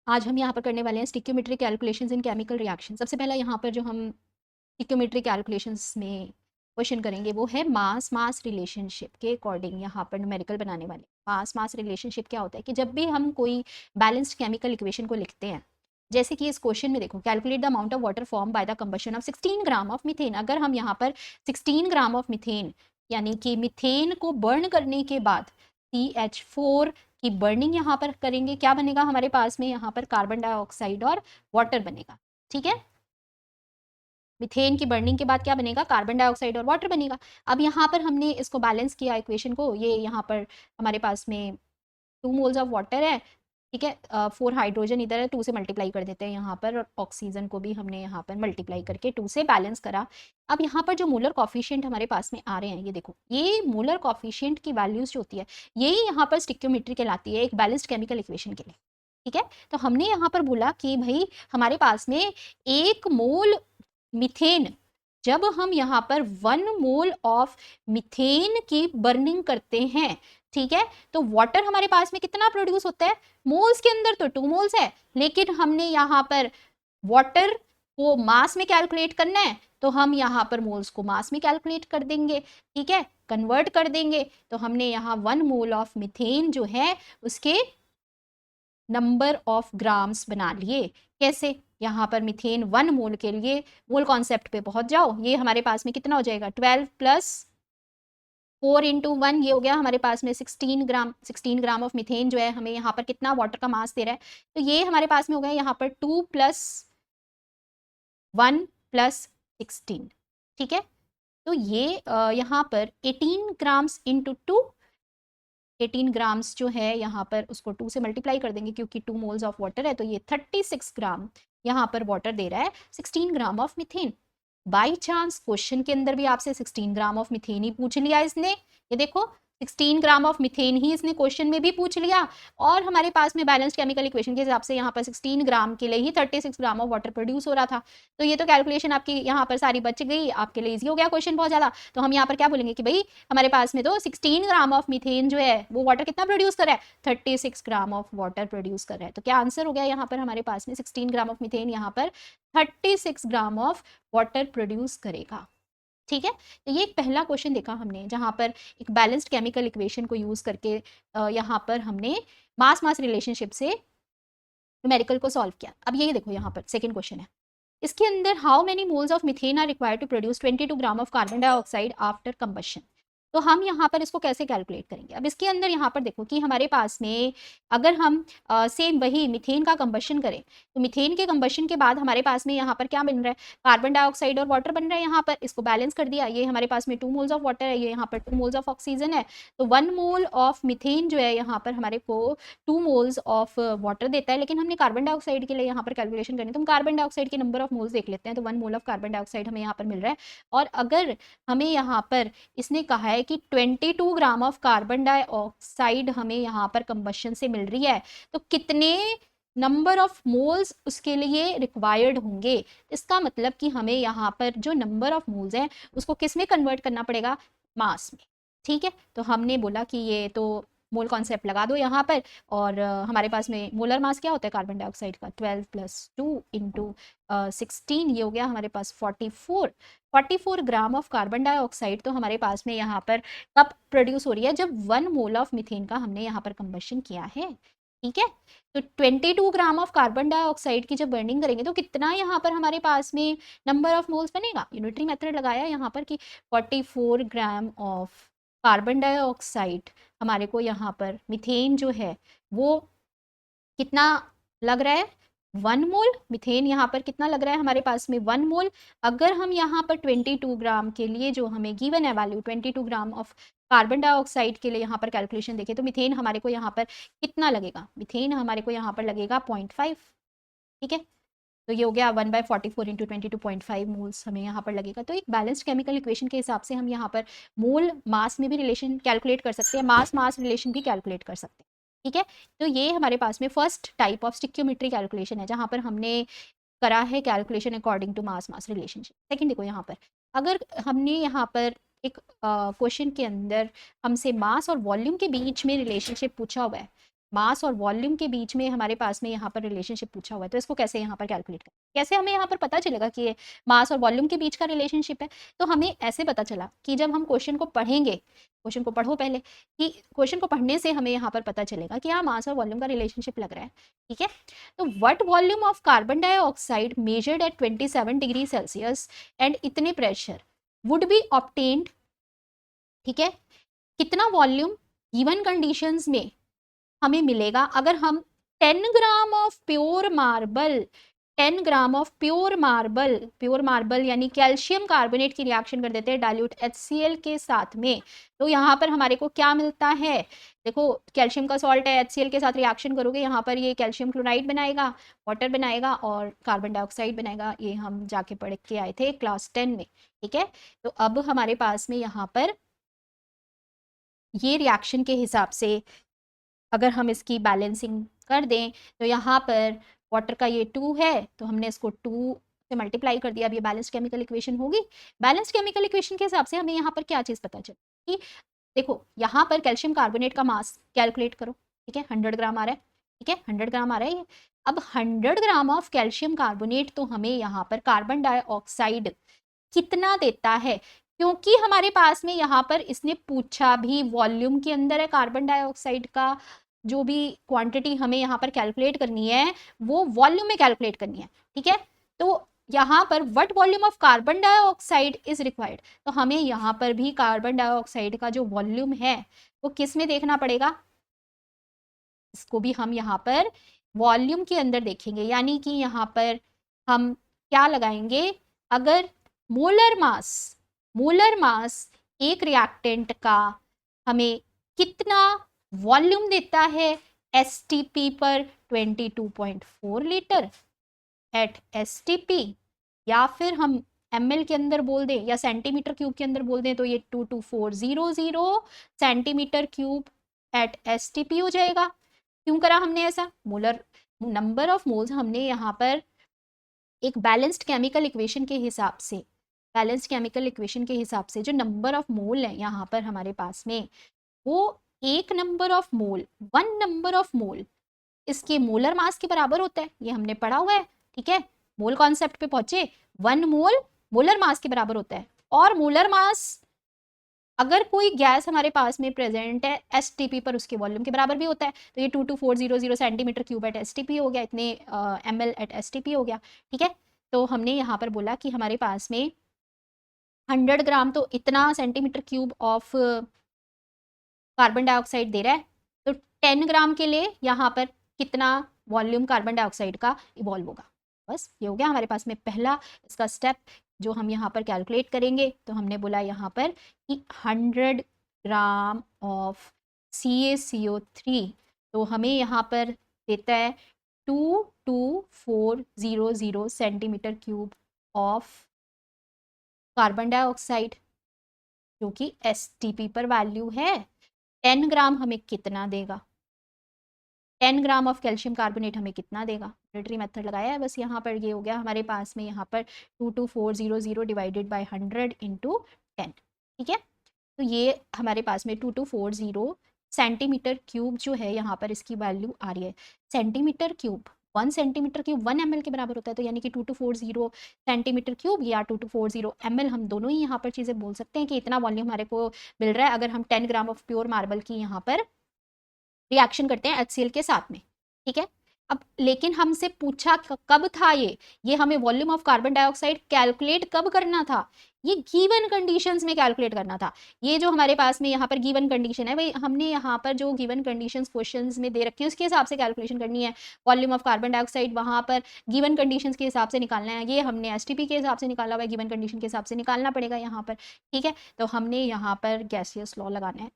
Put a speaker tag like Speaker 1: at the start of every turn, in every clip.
Speaker 1: आज हम यहाँ पर करने वाले हैं स्टिक्योमेट्री कैलकुलेशंस इन केमिकल रिएक्शन। सबसे पहला यहाँ पर जो हम स्टिक्योमेट्री कैलकुलेशंस में क्वेश्चन करेंगे वो है मास मास रिलेशनशिप के अकॉर्डिंग यहाँ पर न्यूमेरिकल बनाने वाले। मास मास रिलेशनशिप क्या होता है कि जब भी हम कोई बैलेंस्ड केमिकल इक्वेशन को लिखते हैं, जैसे कि इस क्वेश्चन में देखो, calculate the amount of water form by the combustion of 16 gram of methane. अगर हम यहाँ पर 16 ग्राम ऑफ मीथेन यानी कि मीथेन को बर्न करने के बाद CH4 की बर्निंग यहाँ पर करेंगे, क्या बनेगा हमारे पास में यहाँ पर कार्बन डाइऑक्साइड और वाटर बनेगा। ठीक है, मीथेन की बर्निंग के बाद क्या बनेगा, कार्बन डाइऑक्साइड और वाटर बनेगा। अब यहाँ पर हमने इसको बैलेंस किया इक्वेशन को, ये यहाँ पर हमारे पास में 2 मोल्स ऑफ वाटर है। ठीक है, 4 हाइड्रोजन इधर है, 2 से मल्टीप्लाई कर देते हैं यहाँ पर, और ऑक्सीजन को भी हमने यहाँ पर मल्टीप्लाई करके 2 से बैलेंस करा। अब यहाँ पर जो मोलर कॉफिशिएंट हमारे पास में आ रहे हैं, ये देखो, ये मोलर कॉफिशिएंट की वैल्यूज जो होती है यही यहाँ पर स्टिक्योमेट्री कहलाती है एक बैलेंस्ड केमिकल इक्वेशन के लिए। ठीक है, तो हमने यहाँ पर बोला कि भाई हमारे पास में 1 मोल मीथेन, जब हम यहाँ पर 1 मोल ऑफ मीथेन की बर्निंग करते हैं, ठीक है, तो वाटर हमारे पास में कितना प्रोड्यूस होता है, मोल्स के अंदर तो 2 मोल्स है, लेकिन हमने यहाँ पर वाटर को मास में कैलकुलेट करना है, तो हम यहाँ पर मोल्स को मास में कैलकुलेट कर देंगे। ठीक है, कन्वर्ट कर देंगे, तो हमने यहाँ 1 मोल ऑफ मीथेन जो है उसके नंबर ऑफ ग्राम्स बना लिए। कैसे, यहाँ पर मीथेन 1 मोल के लिए मोल कॉन्सेप्ट पे पहुंच जाओ, ये हमारे पास में कितना हो जाएगा, 12 प्लस 4 इंटू 1, ये हो गया हमारे पास में 16 ग्राम। 16 ग्राम ऑफ मीथेन जो है हमें यहाँ पर कितना वाटर का मास दे रहा है, तो ये हमारे पास में हो गया यहाँ पर 2 प्लस 1 प्लस 16। ठीक है, तो ये यहाँ पर 18 ग्राम्स इंटू 2, 18 ग्राम्स जो है यहाँ पर उसको 2 से मल्टीप्लाई कर देंगे क्योंकि 2 मोल्स ऑफ वाटर है, तो ये 36 ग्राम यहाँ पर वाटर दे रहा है 16 gram of methane. By chance question के अंदर भी आपसे 16 ग्राम ऑफ मीथेन ही पूछ लिया इसने, ये देखो 16 ग्राम ऑफ मीथेन ही इसने क्वेश्चन में भी पूछ लिया, और हमारे पास में बैलेंस्ड केमिकल इक्वेशन के हिसाब से यहाँ पर 16 ग्राम के लिए ही 36 ग्राम ऑफ वाटर प्रोड्यूस हो रहा था। तो ये तो कैलकुलेशन आपकी यहाँ पर सारी बच गई, आपके लिए इजी हो गया क्वेश्चन बहुत ज्यादा। तो हम यहाँ पर क्या बोलेंगे कि भाई हमारे पास में तो 16 ग्राम ऑफ मीथेन जो है वो वाटर कितना प्रोड्यूस कर रहा है, 36 ग्राम ऑफ वाटर प्रोड्यूस कर रहा है। तो क्या आंसर हो गया यहाँ पर हमारे पास में 16 ग्राम ऑफ मीथेन यहाँ पर 36 ग्राम ऑफ वाटर प्रोड्यूस करेगा। ठीक है, तो ये एक पहला क्वेश्चन देखा हमने जहां पर एक बैलेंस्ड केमिकल इक्वेशन को यूज करके यहाँ पर हमने मास मास रिलेशनशिप से न्यूमेरिकल को सॉल्व किया। अब ये देखो यहाँ पर सेकंड क्वेश्चन है, इसके अंदर how many moles of methane are required to produce 22 gram of carbon dioxide after combustion. तो हम यहाँ पर इसको कैसे कैलकुलेट करेंगे। अब इसके अंदर यहाँ पर देखो कि हमारे पास में अगर हम सेम वही मीथेन का कंबशन करें, तो मीथेन के कंबशन के बाद हमारे पास में यहाँ पर क्या बन रहा है, कार्बन डाइऑक्साइड और वाटर बन रहा है। यहाँ पर इसको बैलेंस कर दिया, ये हमारे पास में 2 मोल्स ऑफ वाटर है, ये यहाँ पर 2 मोल्स ऑफ ऑक्सीजन है, तो 1 मोल ऑफ मीथेन जो है यहाँ पर हमारे को 2 मोल्स ऑफ वाटर देता है। लेकिन हमने कार्बन डाइऑक्साइड के लिए यहाँ पर कैलकुलेशन करनी है, तो हम कार्बन डाइऑक्साइड के नंबर ऑफ मोल्स देख लेते हैं। तो 1 मोल ऑफ कार्बन डाइऑक्साइड हमें यहाँ पर मिल रहा है, और अगर हमें यहाँ पर इसने कहा है कि 22 ग्राम ऑफ कार्बन डाइऑक्साइड हमें यहाँ पर कंबशन से मिल रही है, तो कितने नंबर ऑफ मोल्स उसके लिए रिक्वायर्ड होंगे। इसका मतलब कि हमें यहाँ पर जो नंबर ऑफ मोल्स हैं उसको किस में कन्वर्ट करना पड़ेगा, मास में। ठीक है, तो हमने बोला कि ये तो मोल कॉन्सेप्ट लगा दो यहाँ पर, और हमारे पास में मोलर मास क्या होता है कार्बन डाइऑक्साइड का, 12 प्लस 2 इंटू 16, ये हो गया हमारे पास 44 ग्राम ऑफ कार्बन डाइऑक्साइड। तो हमारे पास में यहाँ पर कब प्रोड्यूस हो रही है, जब 1 मोल ऑफ मीथेन का हमने यहाँ पर कंबशन किया है। ठीक है, तो 22 ग्राम ऑफ कार्बन डाइऑक्साइड की जब बर्निंग करेंगे तो कितना यहाँ पर हमारे पास में नंबर ऑफ मोल्स बनेगा। यूनिटरी मेथड लगाया यहाँ पर कि 44 ग्राम ऑफ कार्बन डाइऑक्साइड हमारे को यहाँ पर मीथेन जो है वो कितना लग रहा है, 1 मोल। मीथेन यहाँ पर कितना लग रहा है हमारे पास में, 1 मोल। अगर हम यहाँ पर 22 ग्राम के लिए जो हमें गिवन है value 22 gram of carbon dioxide के लिए यहाँ पर कैलकुलेशन देखें, तो मीथेन हमारे को यहाँ पर कितना लगेगा, मीथेन हमारे को यहाँ पर लगेगा 0.5। ठीक है, तो ये हो गया 1/44 इंटू 22.5 मोल्स हमें यहाँ पर लगेगा। तो एक बैलेंस्ड केमिकल इक्वेशन के हिसाब से हम यहाँ पर मोल मास में भी रिलेशन कैलकुलेट कर सकते हैं, मास मास रिलेशन भी कैलकुलेट कर सकते हैं। ठीक है, तो ये हमारे पास में first type of stoichiometry calculation है जहाँ पर हमने करा है calculation according to mass mass relationship. Second देखो यहाँ पर, अगर हमने यहाँ पर एक क्वेश्चन के अंदर हमसे मास और वॉल्यूम के बीच में रिलेशनशिप पूछा हुआ है, मास और वॉल्यूम के बीच में हमारे पास में यहाँ पर रिलेशनशिप पूछा हुआ है, तो इसको कैसे यहाँ पर कैलकुलेट करें, कैसे हमें यहाँ पर पता चलेगा कि ये मास और वॉल्यूम के बीच का रिलेशनशिप है। तो हमें ऐसे पता चला कि जब हम क्वेश्चन को पढ़ेंगे, क्वेश्चन को पढ़ो पहले, कि क्वेश्चन को पढ़ने से हमें यहाँ पर पता चलेगा कि हाँ मास और वॉल्यूम का रिलेशनशिप लग रहा है, ठीक है। तो what volume of carbon dioxide measured eight 27 degree Celsius and इतने प्रेशर वुड बी ऑब्टेन्ड, ठीक है, कितना वॉल्यूम गिवन कंडीशंस में हमें मिलेगा अगर हम 10 gram of pure marble, 10 gram of pure marble, pure marble यानी कैल्शियम कार्बोनेट की रिएक्शन कर देते हैं डाइल्यूट HCl के साथ में। तो यहाँ पर हमारे को क्या मिलता है, देखो कैल्शियम का सॉल्ट है, HCl के साथ रिएक्शन करोगे यहाँ पर ये कैल्शियम क्लोराइड बनाएगा, वाटर बनाएगा और कार्बन डाइऑक्साइड बनाएगा। ये हम जाके पढ़ के आए थे क्लास 10 में, ठीक है। तो अब हमारे पास में यहाँ पर ये रिएक्शन के हिसाब से अगर हम इसकी बैलेंसिंग कर दें तो यहाँ पर वाटर का ये 2 है तो हमने इसको 2 से मल्टीप्लाई कर दिया। अब ये बैलेंस्ड केमिकल इक्वेशन होगी। बैलेंस्ड केमिकल इक्वेशन के हिसाब से हमें यहाँ पर क्या चीज़ पता चली कि देखो यहाँ पर कैल्शियम कार्बोनेट का मास कैलकुलेट करो, ठीक है, 100 ग्राम आ रहा है, ठीक है, 100 ग्राम आ रहा है ये। अब 100 ग्राम ऑफ कैल्शियम कार्बोनेट तो हमें यहाँ पर कार्बन डाइऑक्साइड कितना देता है, क्योंकि हमारे पास में यहाँ पर इसने पूछा भी वॉल्यूम के अंदर है कार्बन डाइऑक्साइड का, जो भी क्वांटिटी हमें यहाँ पर कैलकुलेट करनी है वो वॉल्यूम में कैलकुलेट करनी है, ठीक है। तो यहाँ पर what volume of carbon dioxide is required, तो हमें यहाँ पर भी कार्बन डाइऑक्साइड का जो वॉल्यूम है वो किस में देखना पड़ेगा, इसको भी हम यहाँ पर वॉल्यूम के अंदर देखेंगे। यानी कि यहाँ पर हम क्या लगाएंगे, अगर मोलर मास एक रिएक्टेंट का हमें कितना वॉल्यूम देता है एसटीपी पर 22.4 लीटर एट एसटीपी, या फिर हम ml के अंदर बोल दें या सेंटीमीटर क्यूब के अंदर बोल दें तो ये 22400 सेंटीमीटर क्यूब एट एसटीपी हो जाएगा। क्यों करा हमने ऐसा, मोलर नंबर ऑफ मोल्स हमने यहाँ पर एक बैलेंस्ड केमिकल इक्वेशन के हिसाब से, बैलेंस्ड केमिकल इक्वेशन के हिसाब से जो नंबर ऑफ मोल है यहाँ पर हमारे पास में वो एक number of mole, 1 number of mole इसके मोलर मास के बराबर होता है, ये हमने पढ़ा हुआ है, ठीक है। मोल कॉन्सेप्ट पे पहुंचे, 1 मोल मोलर मास के बराबर होता है। और मोलर मास अगर कोई गैस हमारे पास में प्रेजेंट है एसटीपी पर उसके वॉल्यूम के बराबर भी होता है। तो ये 22400 सेंटीमीटर क्यूब एट एसटीपी हो गया, इतने ml एट एसटीपी हो गया, ठीक है। तो हमने यहाँ पर बोला कि हमारे पास में 100 ग्राम तो इतना centimetre cube of carbon dioxide दे रहा है, तो 10 ग्राम के लिए यहाँ पर कितना वॉल्यूम कार्बन डाइऑक्साइड का इवॉल्व होगा। बस ये हो गया हमारे पास में पहला इसका स्टेप जो हम यहाँ पर कैलकुलेट करेंगे। तो हमने बोला यहाँ पर कि 100 ग्राम ऑफ CaCO3 तो हमें यहाँ पर देता है 22400 centimetre cube of carbon dioxide, जो कि एसटीपी पर वैल्यू है। 10 ग्राम हमें कितना देगा, 10 ग्राम ऑफ कैल्शियम कार्बोनेट हमें कितना देगा, ऑपरेटरी मेथड लगाया है बस। यहाँ पर ये हो गया हमारे पास में यहाँ पर 22400 डिवाइडेड बाय 100 इंटू 10, ठीक है। तो ये हमारे पास में 2240 सेंटीमीटर क्यूब जो है यहाँ पर इसकी वैल्यू आ रही है। Centimetre cube 1 centimetre cube 1 ml के बराबर होता है, तो यानी कि 2240 सेंटीमीटर क्यूब या 2240 ml, हम दोनों ही यहाँ पर चीज़ें बोल सकते हैं कि इतना वॉल्यूम हमारे को मिल रहा है अगर हम 10 ग्राम ऑफ प्योर मार्बल की यहाँ पर रिएक्शन करते हैं HCl के साथ में, ठीक है। अब लेकिन हमसे पूछा कब था, ये हमें volume of carbon dioxide calculate कब करना था, ये गिवन कंडीशंस में कैलकुलेट करना था। ये जो हमारे पास में यहाँ पर गिवन कंडीशन है भाई, हमने यहाँ पर जो गिवन कंडीशंस क्वेश्चंस में दे रखी है उसके हिसाब से कैलकुलेशन करनी है। वॉल्यूम ऑफ कार्बन डाइऑक्साइड वहाँ पर गिवन कंडीशंस के हिसाब से निकालना है, ये हमने एसटीपी के हिसाब से निकाला हुआ है, गिवन कंडीशन के हिसाब से निकालना पड़ेगा यहाँ पर, ठीक है। तो हमने यहाँ पर गैसियस लॉ लगाना है,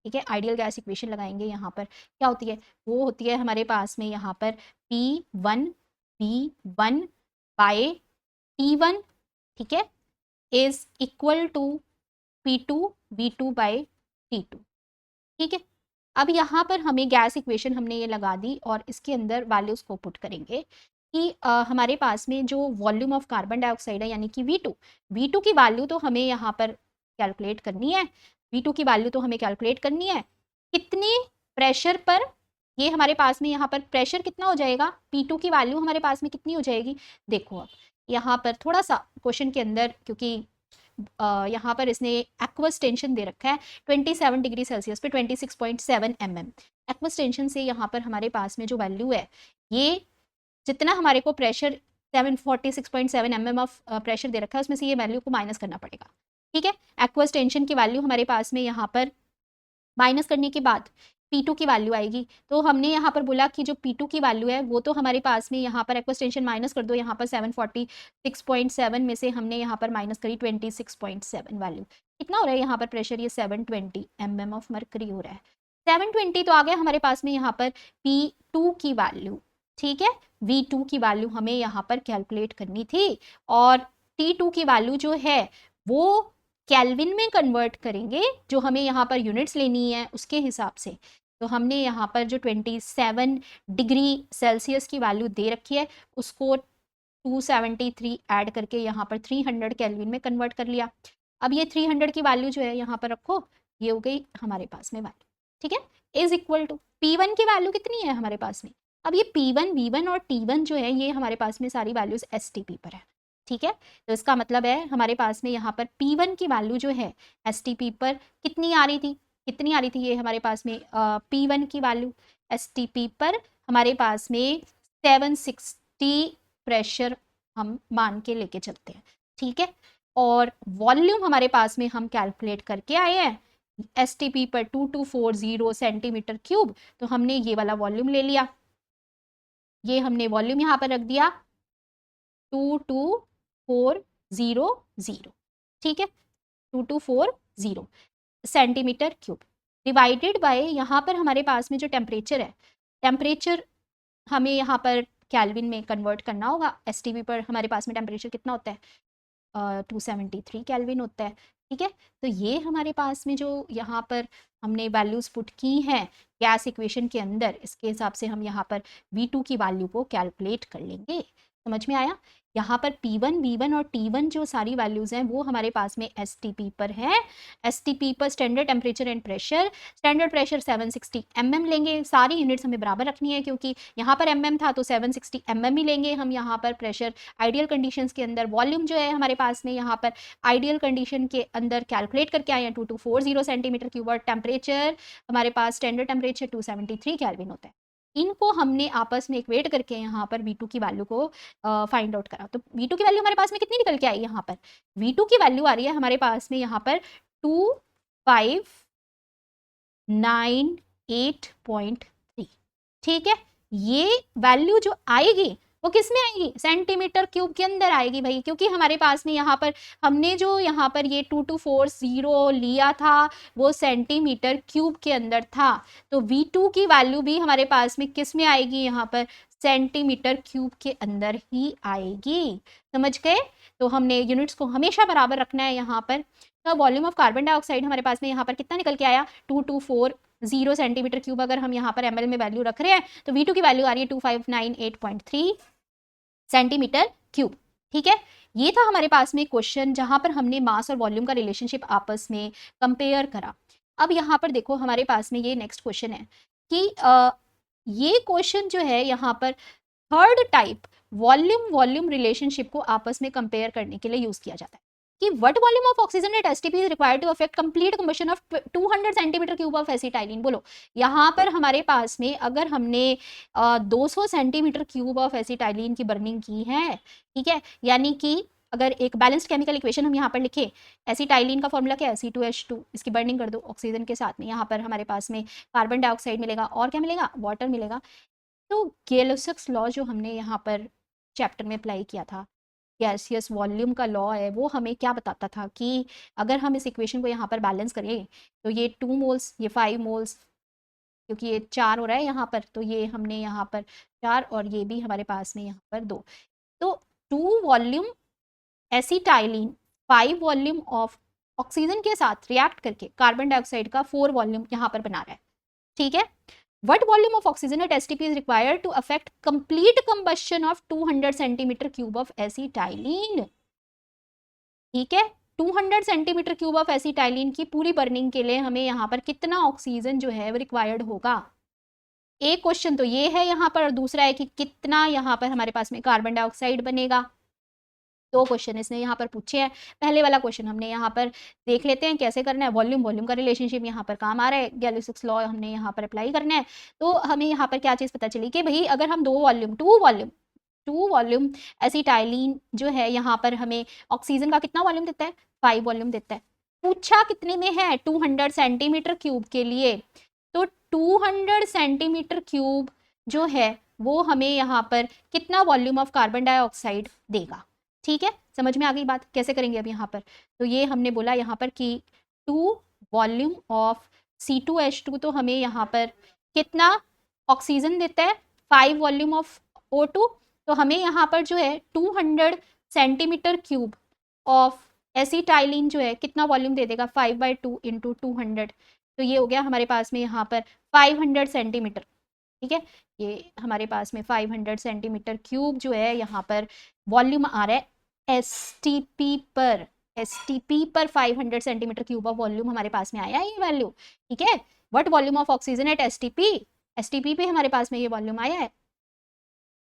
Speaker 1: ठीक है, आइडियल गैस इक्वेशन लगाएंगे। यहाँ पर क्या होती है, वो होती है हमारे पास में यहाँ पर P1 V1 बाय T1, ठीक है, is equal to P2 V2 bye T2, ठीक है। अब यहाँ पर हमें गैस इक्वेशन हमने ये लगा दी और इसके अंदर वैल्यूज को पुट करेंगे कि हमारे पास में जो वॉल्यूम ऑफ कार्बन डाइऑक्साइड है यानी कि V2 की वैल्यू तो हमें यहाँ पर कैलकुलेट करनी है। V2 की वैल्यू तो हमें कैलकुलेट करनी है कितने प्रेशर पर ये हमारे पास में यहाँ पर प्रेशर कितना हो जाएगा, P2 की वैल्यू हमारे पास में कितनी हो जाएगी। देखो अब यहाँ पर थोड़ा सा क्वेश्चन के अंदर, क्योंकि यहाँ पर इसने एक्वस टेंशन दे रखा है 27 डिग्री सेल्सियस पे 26.7 mm। एक्वस टेंशन से यहाँ पर हमारे पास में जो वैल्यू है, ये जितना हमारे को प्रेशर 746.7 mm ऑफ प्रेशर दे रखा है, उसमें से ये वैल्यू को माइनस करना पड़ेगा। ठीक है, एक्वस टेंशन की वैल्यू हमारे पास में यहाँ पर माइनस करने के बाद P2 की वैल्यू आएगी। तो हमने यहाँ पर बोला कि जो P2 की वैल्यू है वो तो हमारे पास में यहाँ पर एक्वस टेंशन माइनस कर दो, यहाँ पर 746.7 में से हमने यहाँ पर माइनस करी 26.7 वैल्यू। कितना हो रहा है यहाँ पर प्रेशर, ये 720 mm ऑफ मर्करी हो रहा है। 720 तो आ गया हमारे पास में यहाँ पर P2 की वैल्यू। ठीक है, V2 की वैल्यू हमें यहाँ पर कैलकुलेट करनी थी, और T2 की वैल्यू जो है वो केल्विन में कन्वर्ट करेंगे, जो हमें यहाँ पर यूनिट्स लेनी है उसके हिसाब से। तो हमने यहाँ पर जो 27 डिग्री सेल्सियस की वैल्यू दे रखी है उसको 273 ऐड करके यहाँ पर 300 केल्विन में कन्वर्ट कर लिया। अब ये 300 की वैल्यू जो है यहाँ पर रखो, ये हो गई हमारे पास में वैल्यू। ठीक है, इज इक्वल टू P1 की वैल्यू कितनी है हमारे पास में। अब ये P1, V1 और T1 जो है ये हमारे पास में सारी वैल्यूज STP पर है। ठीक है, तो इसका मतलब है हमारे पास में यहाँ पर P1 की वैल्यू जो है STP पर कितनी आ रही थी, कितनी आ रही थी ये हमारे पास में P1 की वैल्यू STP पर हमारे पास में 760 प्रेशर हम मान के लेके चलते हैं। ठीक है, और वॉल्यूम हमारे पास में हम कैलकुलेट करके आए हैं STP पर 2240 सेंटीमीटर क्यूब। तो हमने ये वाला वॉल्यूम ले लिया, ये हमने वॉल्यूम यहाँ पर रख दिया 22400। ठीक है, 2240 सेंटीमीटर क्यूब डिवाइडेड बाय यहाँ पर हमारे पास में जो टेम्परेचर है, टेम्परेचर हमें यहाँ पर केल्विन में कन्वर्ट करना होगा। STP पर हमारे पास में टेम्परेचर कितना होता है, 273 केल्विन होता है। ठीक है, तो ये हमारे पास में जो यहाँ पर हमने वैल्यूज पुट की हैं गैस इक्वेशन के अंदर, इसके हिसाब से हम यहाँ पर V2 की वैल्यू को कैलकुलेट कर लेंगे। समझ में आया। यहाँ पर P1, V1 और T1 जो सारी वैल्यूज हैं वो हमारे पास में STP पर है। STP पर standard temperature and pressure, standard pressure 760 mm लेंगे। सारी यूनिट्स हमें बराबर रखनी है, क्योंकि यहाँ पर mm था तो 760 mm ही लेंगे हम यहाँ पर प्रेशर आइडियल कंडीशंस के अंदर। वॉल्यूम जो है हमारे पास में यहाँ पर आइडियल कंडीशन के अंदर कैलकुलेट करके आए हैं 2240 सेंटीमीटर क्यूब, और टेम्परेचर हमारे पास स्टैंडर्ड टेम्परेचर 273 केल्विन होता है। इनको हमने आपस में इक्वेट करके यहाँ पर V2 की वैल्यू को फाइंड आउट करा। तो V2 की वैल्यू हमारे पास में कितनी निकल के आई, यहाँ पर V2 की वैल्यू आ रही है हमारे पास में यहाँ पर 2598.3। ठीक है, ये वैल्यू जो आएगी वो किस में आएगी, सेंटीमीटर क्यूब के अंदर आएगी भाई, क्योंकि हमारे पास में यहाँ पर हमने जो यहाँ पर ये 2240 लिया था वो सेंटीमीटर क्यूब के अंदर था। तो V2 की वैल्यू भी हमारे पास में किस में आएगी, यहाँ पर सेंटीमीटर क्यूब के अंदर ही आएगी। समझ गए। तो हमने यूनिट्स को हमेशा बराबर रखना है यहाँ पर। तो वॉल्यूम ऑफ कार्बन डाइऑक्साइड हमारे पास में यहाँ पर कितना निकल के आया, 2240 सेंटीमीटर क्यूब। अगर हम यहाँ पर ml में वैल्यू रख रहे हैं तो V2 की वैल्यू आ रही है 2598.3 सेंटीमीटर क्यूब। ठीक है, ये था हमारे पास में क्वेश्चन जहां पर हमने मास और वॉल्यूम का रिलेशनशिप आपस में कंपेयर करा। अब यहाँ पर देखो हमारे पास में ये नेक्स्ट क्वेश्चन है कि ये क्वेश्चन जो है यहाँ पर थर्ड टाइप वॉल्यूम रिलेशनशिप को आपस में कंपेयर करने के लिए यूज किया जाता है कि what volume of oxygen at STP is required to affect complete combustion of 200 centimetre cube of acetylene. बोलो यहाँ पर हमारे पास में अगर हमने 200 सेंटीमीटर क्यूब ऑफ एसिटाइलिन की बर्निंग की है, ठीक है, यानी कि अगर एक बैलेंस्ड केमिकल इक्वेशन हम यहाँ पर लिखे, एसिटाइलिन का फॉर्मूला क्या है, C2H2, इसकी बर्निंग कर दो ऑक्सीजन के साथ में, यहाँ पर हमारे पास में कार्बन डाइऑक्साइड मिलेगा और क्या मिलेगा, वाटर मिलेगा। तो गेलोसक्स लॉ जो हमने यहाँ पर चैप्टर में अप्लाई किया था, गैसियस वॉल्यूम का लॉ है, वो हमें क्या बताता था कि अगर हम इस इक्वेशन को यहाँ पर बैलेंस करें तो ये 2 मोल्स, ये 5 मोल्स, क्योंकि ये 4 हो रहा है यहाँ पर, तो ये हमने यहाँ पर 4 और ये भी हमारे पास में यहाँ पर 2, तो 2 volume acetylene 5 volume of oxygen के साथ रिएक्ट करके कार्बन डाइऑक्साइड का 4 वॉल्यूम यहाँ पर बना रहा है। ठीक है, what volume of oxygen at STP is required to affect complete combustion of 200 centimeter cube of acetylene। ठीक है, 200 सेंटीमीटर क्यूब ऑफ एसिटाइलिन की पूरी बर्निंग के लिए हमें यहाँ पर कितना ऑक्सीजन जो है वो रिक्वायर्ड होगा। एक क्वेश्चन तो ये है यहाँ पर, और दूसरा है कि कितना यहाँ पर हमारे पास में कार्बन डाइऑक्साइड बनेगा। दो क्वेश्चन इसने यहाँ पर पूछे हैं। पहले वाला क्वेश्चन हमने यहाँ पर देख लेते हैं कैसे करना है। वॉल्यूम वॉल्यूम का रिलेशनशिप यहाँ पर काम आ रहा है, गैलिलियोस लॉ हमने यहाँ पर अप्लाई करना है। तो हमें यहाँ पर क्या चीज़ पता चली कि भाई अगर हम टू वॉल्यूम एसिटाइलिन जो है यहाँ पर हमें ऑक्सीजन का कितना वॉल्यूम देता है, 5 वॉल्यूम देता है। पूछा कितने में है, 200 सेंटीमीटर क्यूब के लिए। तो 200 सेंटीमीटर क्यूब जो है वो हमें यहाँ पर कितना वॉल्यूम ऑफ कार्बन डाइऑक्साइड देगा। ठीक है, समझ में आ गई बात, कैसे करेंगे अब यहाँ पर। तो ये हमने बोला यहाँ पर कि 2 वॉल्यूम ऑफ C2H2 तो हमें यहाँ पर कितना ऑक्सीजन देता है, 5 वॉल्यूम ऑफ O2। तो हमें यहाँ पर जो है 200 सेंटीमीटर क्यूब ऑफ एसिटाइलिन जो है कितना वॉल्यूम दे देगा, 5/2 इंटू 200। तो ये हो गया हमारे पास में यहाँ पर 500 सेंटीमीटर। ठीक है, ये हमारे पास में 500 सेंटीमीटर क्यूब जो है यहाँ पर वॉल्यूम आ रहा है एसटीपी पर। एसटीपी पर 500 सेंटीमीटर क्यूब ऑफ वॉल्यूम हमारे पास में आया है ये वैल्यू। ठीक है, what volume of oxygen at STP, STP पे हमारे पास में ये वॉल्यूम आया है।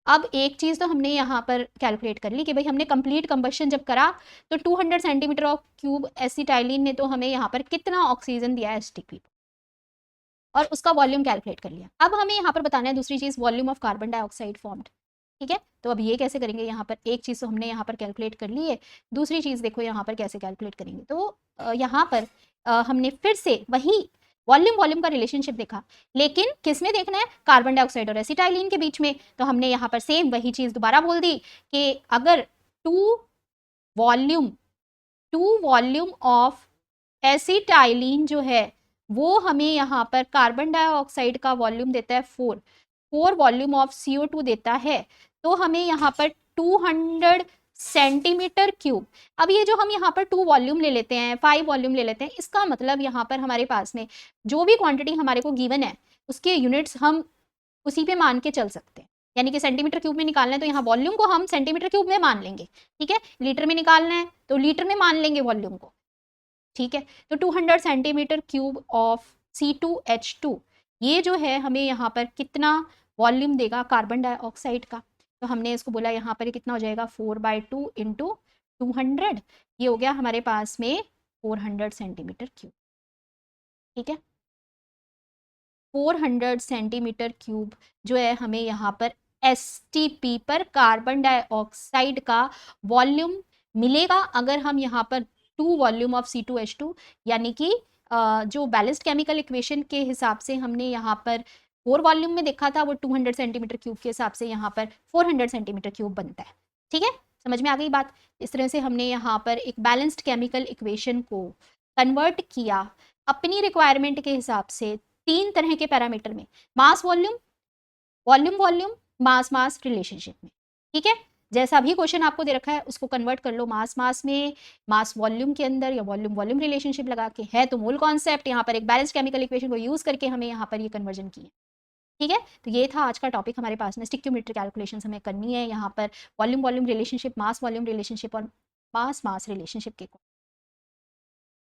Speaker 1: अब एक चीज तो हमने यहाँ पर कैलकुलेट कर ली कि भाई हमने कंप्लीट कंबशन जब करा तो 200 सेंटीमीटर ऑफ क्यूब एसिटाइलिन ने तो हमें यहाँ पर कितना ऑक्सीजन दिया है एसटीपी पर, और उसका वॉल्यूम कैलकुलेट कर लिया। अब हमें यहाँ पर बताना है दूसरी चीज, volume of carbon dioxide formed. ठीक है, तो अब ये कैसे करेंगे, यहाँ पर एक चीज तो हमने यहाँ पर कैलकुलेट कर ली है, दूसरी चीज देखो यहाँ पर कैसे कैलकुलेट करेंगे। तो यहाँ पर हमने फिर से वही वॉल्यूम वॉल्यूम का रिलेशनशिप देखा, लेकिन किस में देखना है, कार्बन डाइऑक्साइड और एसिटाइलिन के बीच में। तो हमने यहाँ पर सेम वही चीज दोबारा बोल दी कि अगर टू वॉल्यूम ऑफ एसिटाइलिन जो है वो हमें यहाँ पर कार्बन डाइऑक्साइड का वॉल्यूम देता है 4 वॉल्यूम ऑफ CO2 देता है, तो हमें यहाँ पर 200 सेंटीमीटर क्यूब। अब ये जो हम यहाँ पर 2 वॉल्यूम ले लेते हैं, 5 वॉल्यूम ले लेते हैं, इसका मतलब यहाँ पर हमारे पास में जो भी क्वांटिटी हमारे को गिवन है उसके यूनिट्स हम उसी पे मान के चल सकते हैं। यानी कि सेंटीमीटर क्यूब में निकालना है तो यहाँ वॉल्यूम को हम सेंटीमीटर क्यूब में मान लेंगे। ठीक है, लीटर में निकालना है तो लीटर में मान लेंगे वॉल्यूम को। ठीक है, तो 200 सेंटीमीटर क्यूब ऑफ C2H2 ये जो है हमें यहाँ पर कितना वॉल्यूम देगा कार्बन डाइऑक्साइड का। तो हमने इसको बोला यहाँ पर कितना हो जाएगा, 4/2 इंटू 200, ये हो गया हमारे पास में 400 सेंटीमीटर क्यूब। ठीक है, 400 सेंटीमीटर क्यूब जो है हमें यहाँ पर एसटीपी पर कार्बन डाइऑक्साइड का वॉल्यूम मिलेगा अगर हम यहाँ पर 2 वॉल्यूम ऑफ C2H2 यानी कि जो बैलेंस्ड केमिकल इक्वेशन के हिसाब से हमने यहाँ पर 4 वॉल्यूम में देखा था, वो 200 सेंटीमीटर क्यूब के हिसाब से यहाँ पर 400 सेंटीमीटर क्यूब बनता है। ठीक है, समझ में आ गई बात। इस तरह से हमने यहाँ पर एक बैलेंस्ड केमिकल इक्वेशन को कन्वर्ट किया अपनी रिक्वायरमेंट के हिसाब से 3 तरह के पैरामीटर में, मास वॉल्यूम, वॉल्यूम वॉल्यूम, मास मास रिलेशनशिप में। ठीक है, जैसा भी क्वेश्चन आपको दे रखा है उसको कन्वर्ट कर लो मास मास में, मास वॉल्यूम के अंदर, या वॉल्यूम वॉल्यूम रिलेशनशिप लगा के। है तो मूल कॉन्सेप्ट, यहाँ पर एक बैलेंस केमिकल इक्वेशन को यूज करके हमें यहाँ पर ये कन्वर्जन की है। ठीक है, तो ये था आज का टॉपिक हमारे पास में, स्टिक्योमेट्री कैलकुलेशन हमें करनी है यहाँ पर volume volume relationship, mass volume relationship और मास मास रिलेशनशिप के